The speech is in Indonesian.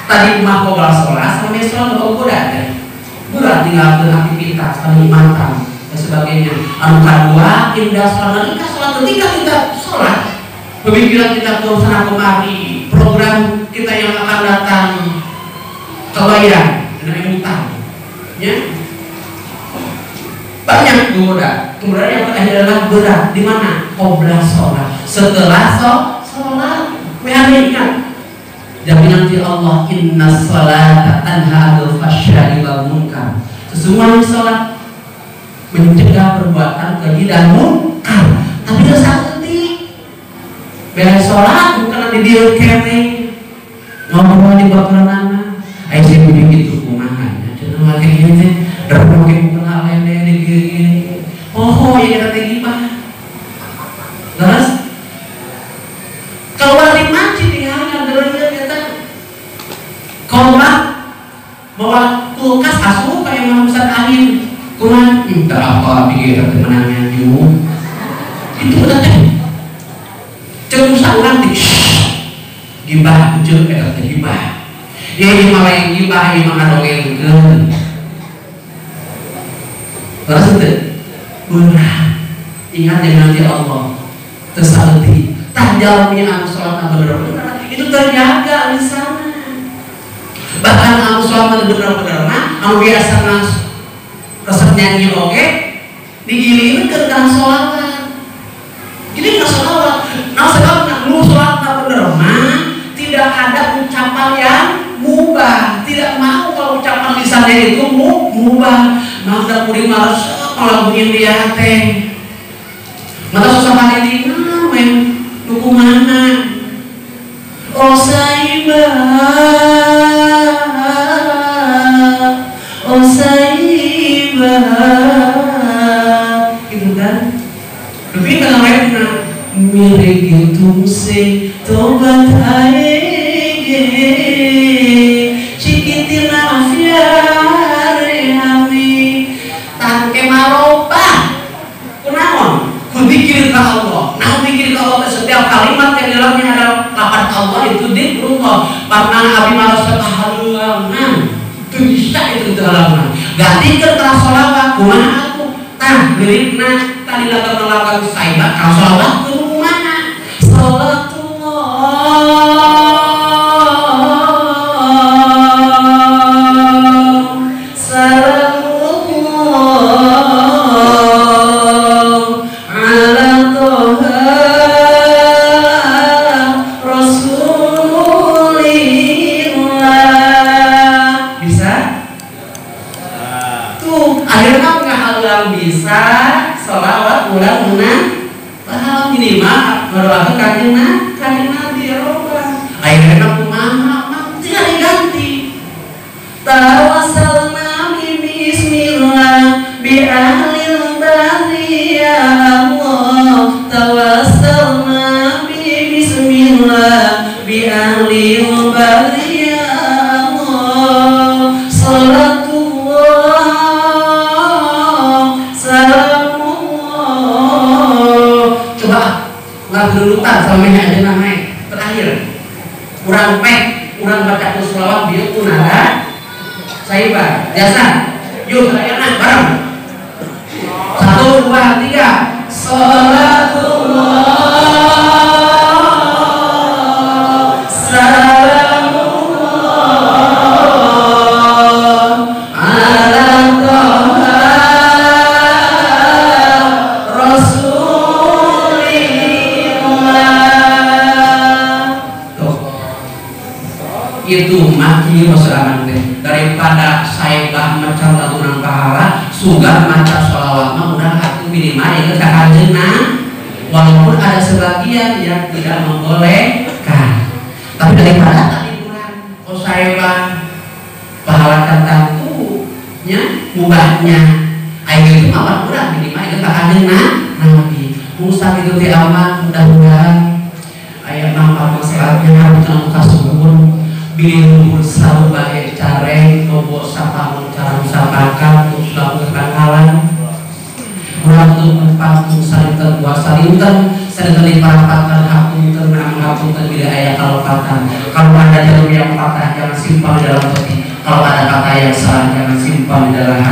tadi mah kobal sholat sampai sholat kau goda deh bulan tinggal beraktivitas kenikmatan dan sebagainya. Anu kedua indah sholat kita sholat ketika kita sholat pemikiran kita ke sana kemari program kita yang akan datang kebayang dengan utang ya banyak goda. Kemudian yang terakhir adalah berat di mana qobla sholat setelah sholat ingat jaminan di Allah inna sholata tanha 'anil fahsya'i wal munkar. Sesungguhnya sholat mencegah perbuatan keji dan munkar. Tapi itu sangat penting. Beres sholat bukan di dia kene ngomong di bakaran ayo sih punya gitu kumaha ya cenah lagi gitu darah ke bukan lain deh gini oh ya kata gimana terus keluar di masjid tinggalnya derajat kita kompak bawa kulkas asuh kayak manusia angin kurang minta apa pikir kemenangan ju itu betul cuma sangat gibah ucap kata gibah ya ini malah yang gibah ini malah dongeng terus itu berat ingat yang nanti Allah tersalti tak jalannya anu sholat benar-benar itu terjaga di sana. Bahkan anu sholat benar-benar anu biasa resep nyanyi oke digiling ke dalam sholatan jadi nggak sholawat nah sebab lu sholat benar-benar tidak ada ucapan yang mubah tidak mau kalau ucapan lisannya itu mubah maka kuring malas kalau bunyi dia teh mata susah ini men duku mana oh saibah gitu kan tapi kalau mereka mirip gitu se tobat aege cikitin afiare hami tangke maropa kunaon kupikir ke Allah nah pikir ke Allah setiap kalimat yang dalamnya ada lapan Allah itu dikrullah karena abi maros ketahaluan itu bisa itu dalamnya ganti ke sholawat kumaha aku tah miripna tadi latar saibah kalau sholawat kumaha itu maki wasalaman teh daripada saibah macam lagunan pahala sugar maca sholawat mah udah aku minimal itu kahajeuna walaupun ada sebagian yang tidak membolehkan tapi daripada tadi bulan oh saibah pahala tertentu nya mubahnya ayo itu mah udah minimal itu kahajeuna nanti Musa itu ti aman mudah-mudahan aya nampak masalahnya harus muka subur bilu selalu baik care bobo sapa cara usahakan untuk selalu ketanggalan untuk membantu saling terbuat saling Sedekali parapakan hakun tenang hakun bila ayat kalau patah. Kalau ada jalur yang patah jangan simpan di dalam peti. Kalau ada kata yang salah jangan simpan di dalam hati.